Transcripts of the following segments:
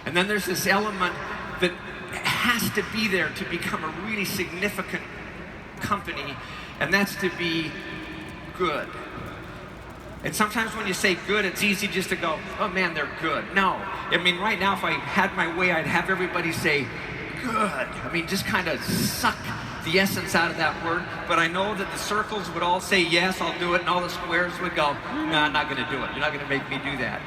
And then there's this element that has to be there to become a really significant company, and that's to be good. And sometimes when you say good, it's easy just to go, oh man, they're good. No, I mean, right now, if I had my way, I'd have everybody say good. I mean, just kind of suck the essence out of that word. But I know that the circles would all say, yes, I'll do it, and all the squares would go, no, I'm not gonna do it. You're not gonna make me do that.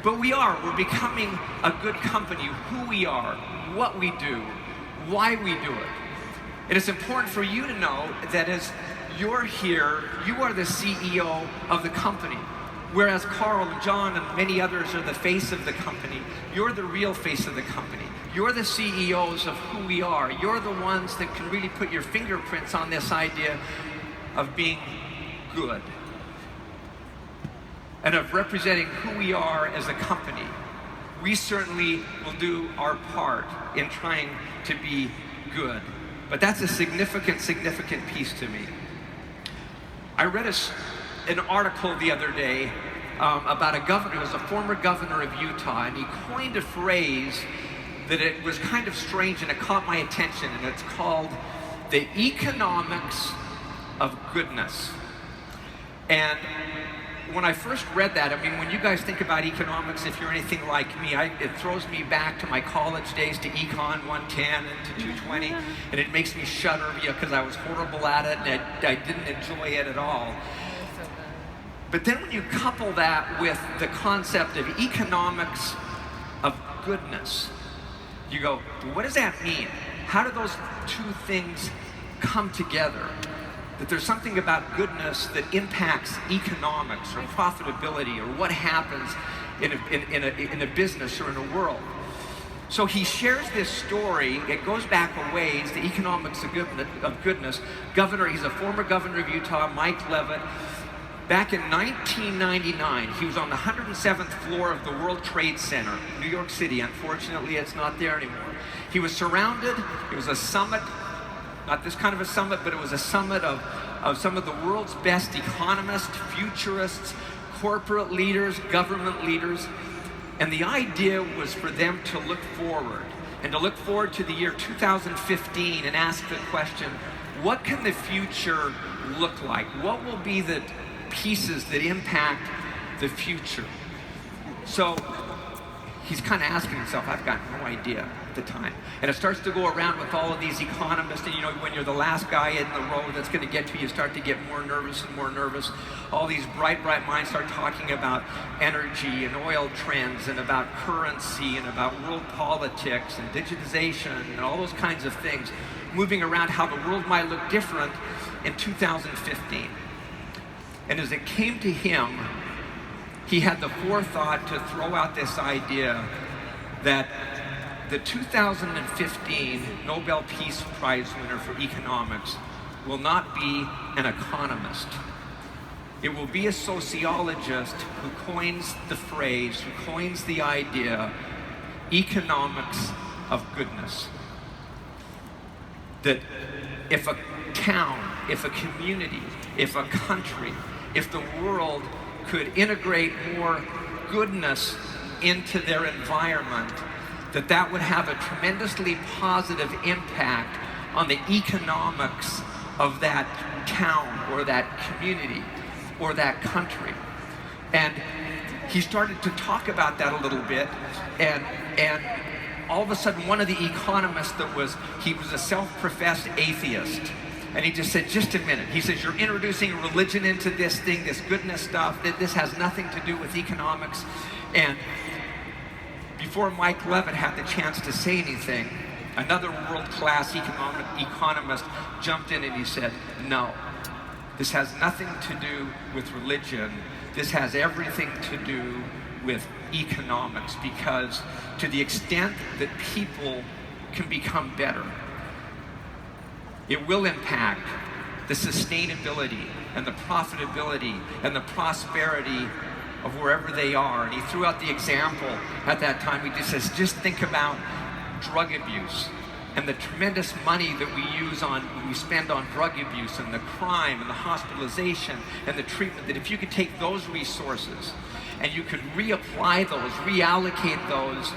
But we're becoming a good company, who we are, what we do, why we do it. And it's important for you to know that as you're here, you are the CEO of the company. Whereas Carl and John and many others are the face of the company, you're the real face of the company. You're the CEOs of who we are. You're the ones that can really put your fingerprints on this idea of being good and of representing who we are as a company. We certainly will do our part in trying to be good. But that's a significant piece to me. I read an article the other day about a governor, who was a former governor of Utah, and he coined a phrase that it was kind of strange and it caught my attention, and it's called the economics of goodness. And when I first read that, I mean, when you guys think about economics, if you're anything like me, it throws me back to my college days, to Econ 110 and to 220, and it makes me shudder, because I was horrible at it and I didn't enjoy it at all. But then when you couple that with the concept of economics of goodness, you go, what does that mean? How do those two things come together? That there's something about goodness that impacts economics or profitability or what happens in a business or in a world. So he shares this story. It goes back a ways, the economics of goodness. He's a former governor of Utah, Mike Leavitt. Back in 1999, he was on the 107th floor of the World Trade Center, New York City. Unfortunately, it's not there anymore. He was surrounded. It was a summit. Not this kind of a summit, but it was a summit of some of the world's best economists, futurists, corporate leaders, government leaders. And the idea was for them to look forward, and to look forward to the year 2015 and ask the question, what can the future look like? What will be the pieces that impact the future? So he's kind of asking himself, I've got no idea at the time. And it starts to go around with all of these economists, and when you're the last guy in the row that's going to get to you start to get more nervous and more nervous. All these bright minds start talking about energy and oil trends and about currency and about world politics and digitization and all those kinds of things, moving around how the world might look different in 2015. And as it came to him, he had the forethought to throw out this idea that the 2015 Nobel Peace Prize winner for economics will not be an economist. It will be a sociologist who coins the phrase, who coins the idea, economics of goodness. That if a town, if a community, if a country, if the world could integrate more goodness into their environment, that would have a tremendously positive impact on the economics of that town or that community or that country. And he started to talk about that a little bit, and all of a sudden one of the economists he was a self-professed atheist. And he just said, just a minute. He says, you're introducing religion into this thing, this goodness stuff, that this has nothing to do with economics. And before Mike Leavitt had the chance to say anything, another world-class economist jumped in and he said, no, this has nothing to do with religion. This has everything to do with economics, because to the extent that people can become better, it will impact the sustainability and the profitability and the prosperity of wherever they are. And he threw out the example at that time. He just says, just think about drug abuse and the tremendous money that we spend on drug abuse and the crime and the hospitalization and the treatment, that if you could take those resources and you could reapply those, reallocate those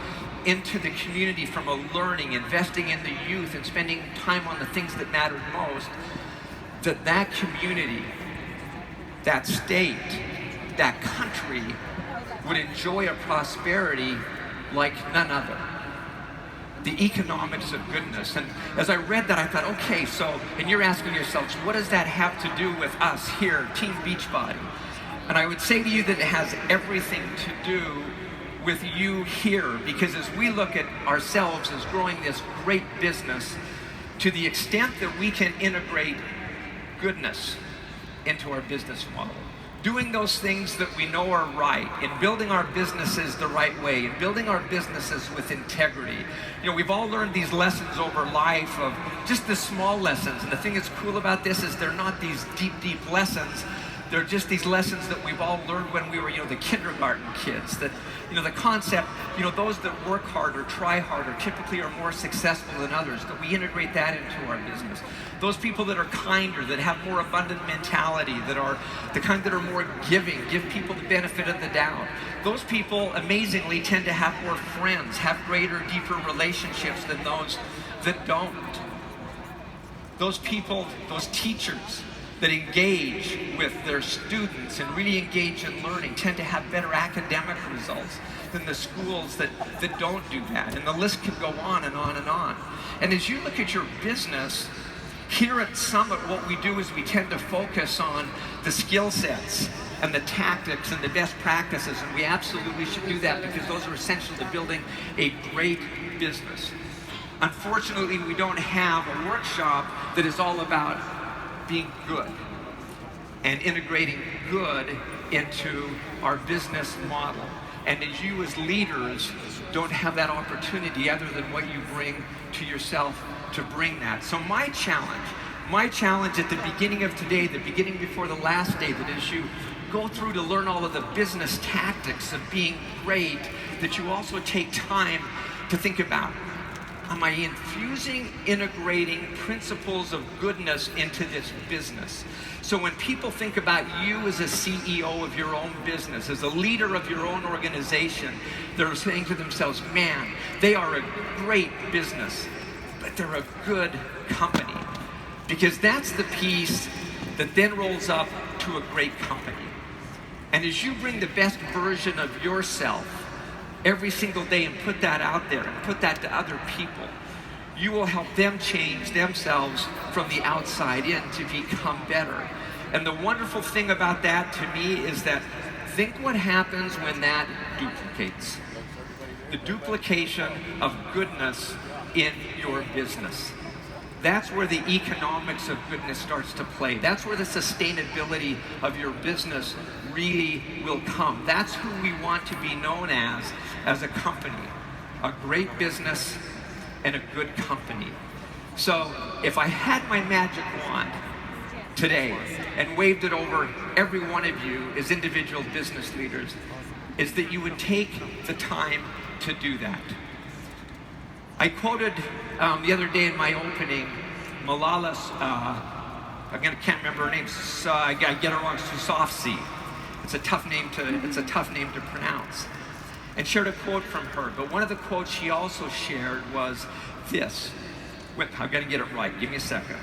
into the community from a learning, investing in the youth and spending time on the things that mattered most, that community, that state, that country would enjoy a prosperity like none other. The economics of goodness. And as I read that, I thought, okay, so, and you're asking yourselves, what does that have to do with us here, Team Beachbody? And I would say to you that it has everything to do with you here, because as we look at ourselves as growing this great business, to the extent that we can integrate goodness into our business model, doing those things that we know are right, and building our businesses the right way, and building our businesses with integrity. You know, we've all learned these lessons over life of just the small lessons. And the thing that's cool about this is they're not these deep, deep lessons. They're just these lessons that we've all learned when we were, the kindergarten kids. That, the concept, those that work harder, try harder, typically are more successful than others, that we integrate that into our business. Those people that are kinder, that have more abundant mentality, that are the kind that are more giving, give people the benefit of the doubt. Those people, amazingly, tend to have more friends, have greater, deeper relationships than those that don't. Those people, those teachers that engage with their students and really engage in learning tend to have better academic results than the schools that don't do that. And the list can go on and on and on. And as you look at your business, here at Summit, what we do is we tend to focus on the skill sets and the tactics and the best practices, and we absolutely should do that because those are essential to building a great business. Unfortunately, we don't have a workshop that is all about being good and integrating good into our business model. And as you as leaders don't have that opportunity other than what you bring to yourself to bring that. So my challenge at the beginning of today, the beginning before the last day, that as you go through to learn all of the business tactics of being great, that you also take time to think about, am I infusing, integrating principles of goodness into this business? So when people think about you as a CEO of your own business, as a leader of your own organization, they're saying to themselves, man, they are a great business, but they're a good company. Because that's the piece that then rolls up to a great company. And as you bring the best version of yourself every single day and put that out there and put that to other people, you will help them change themselves from the outside in to become better. And the wonderful thing about that to me is that think what happens when that duplicates. The duplication of goodness in your business. That's where the economics of goodness starts to play. That's where the sustainability of your business really will come. That's who we want to be known as a company. A great business and a good company. So if I had my magic wand today and waved it over every one of you as individual business leaders, is that you would take the time to do that. I quoted the other day in my opening, Malala's, I can't remember her name, I get her wrong, Yousafzai. It's a tough name to pronounce. And shared a quote from her, but one of the quotes she also shared was this. I've got to get it right, give me a second.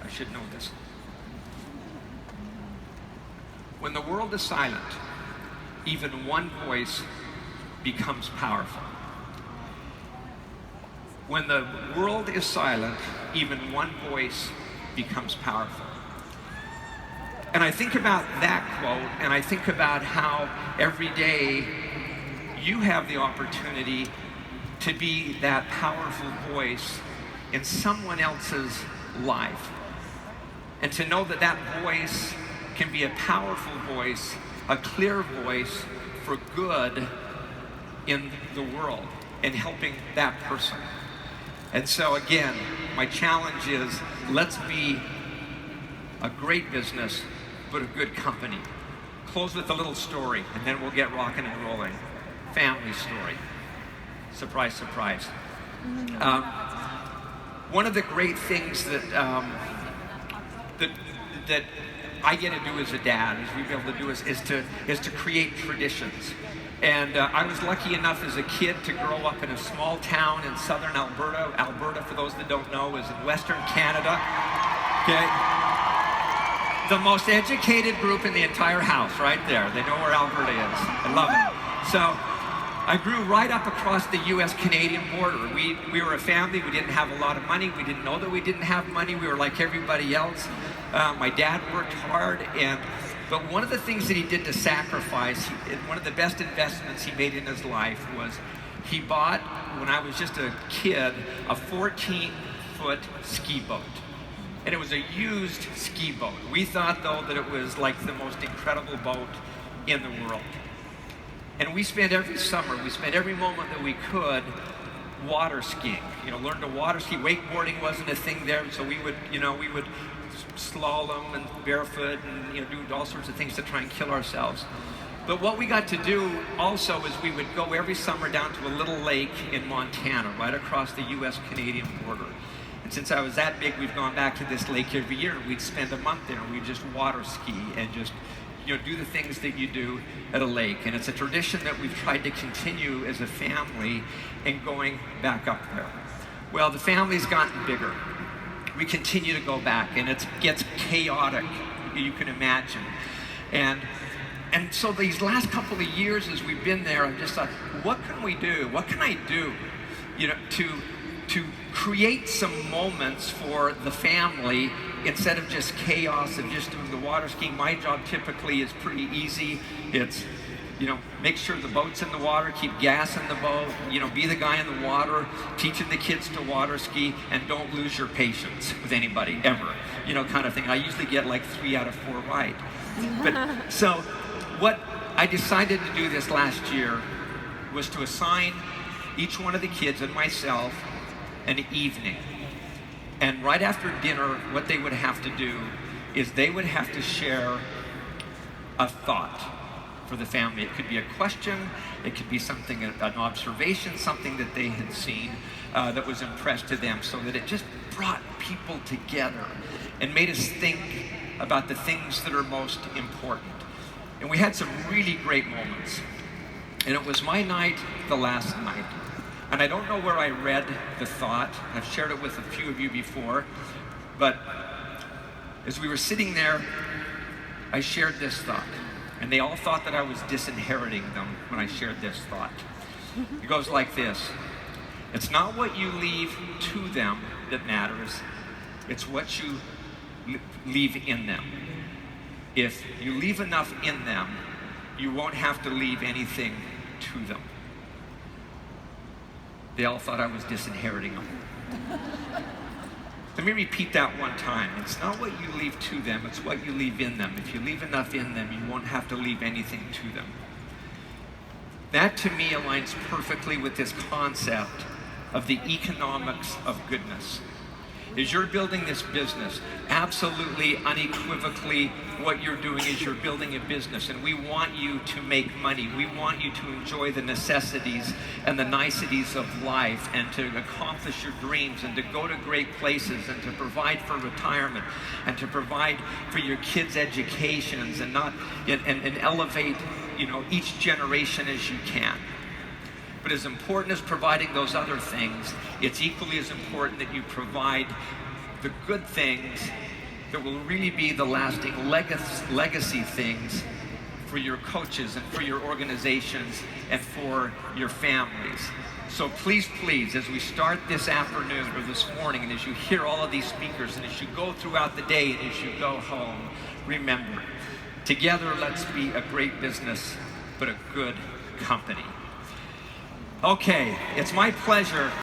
I should know this. When the world is silent, even one voice becomes powerful. When the world is silent, even one voice becomes powerful. And I think about that quote, and I think about how every day you have the opportunity to be that powerful voice in someone else's life. And to know that that voice can be a powerful voice, a clear voice for good in the world and helping that person. And so again, my challenge is, let's be a great business, but a good company. Close with a little story, and then we'll get rocking and rolling. Family story. Surprise, surprise. One of the great things that I get to do as a dad, as we be able to do, is to create traditions. And I was lucky enough as a kid to grow up in a small town in southern Alberta. Alberta, for those that don't know, is in Western Canada. Okay? The most educated group in the entire house, right there. They know where Alberta is. I love it. So I grew right up across the U.S.-Canadian border. We were a family. We didn't have a lot of money. We didn't know that we didn't have money. We were like everybody else. My dad worked hard, but one of the things that he did to sacrifice, one of the best investments he made in his life was he bought, when I was just a kid, a 14-foot ski boat. And it was a used ski boat. We thought, though, that it was like the most incredible boat in the world. And we spent every summer, we spent every moment that we could water skiing. Learn to water ski. Wakeboarding wasn't a thing there, so we would slalom and barefoot and do all sorts of things to try and kill ourselves. But what we got to do also is we would go every summer down to a little lake in Montana, right across the U.S.-Canadian border. And since I was that big, we've gone back to this lake every year. We'd spend a month there. We'd just water ski and just do the things that you do at a lake. And it's a tradition that we've tried to continue as a family and going back up there. Well, the family's gotten bigger. We continue to go back, and it gets chaotic, you can imagine. And so these last couple of years as we've been there, I've just thought, what can we do? What can I do, to create some moments for the family instead of just chaos of just doing the water skiing? My job typically is pretty easy. It's, make sure the boat's in the water, keep gas in the boat, be the guy in the water, teaching the kids to water ski, and don't lose your patience with anybody, ever, kind of thing. I usually get like 3 out of 4 right. But so what I decided to do this last year was to assign each one of the kids and myself an evening. And right after dinner, what they would have to do is they would have to share a thought for the family. It could be a question, it could be something, an observation, something that they had seen that was impressed to them, so that it just brought people together and made us think about the things that are most important. And we had some really great moments. And it was my night the last night. And I don't know where I read the thought. I've shared it with a few of you before. But as we were sitting there, I shared this thought. And they all thought that I was disinheriting them when I shared this thought. It goes like this. It's not what you leave to them that matters. It's what you leave in them. If you leave enough in them, you won't have to leave anything to them. They all thought I was disinheriting them. Let me repeat that one time. It's not what you leave to them, it's what you leave in them. If you leave enough in them, you won't have to leave anything to them. That, to me, aligns perfectly with this concept of the economics of goodness. As you're building this business, absolutely, unequivocally, what you're doing is you're building a business, and we want you to make money. We want you to enjoy the necessities and the niceties of life, and to accomplish your dreams, and to go to great places, and to provide for retirement, and to provide for your kids' educations, and elevate, each generation as you can. But as important as providing those other things, it's equally as important that you provide the good things that will really be the lasting legacy things for your coaches and for your organizations and for your families. So please, as we start this afternoon or this morning, and as you hear all of these speakers, and as you go throughout the day, and as you go home, remember, together let's be a great business, but a good company. Okay, it's my pleasure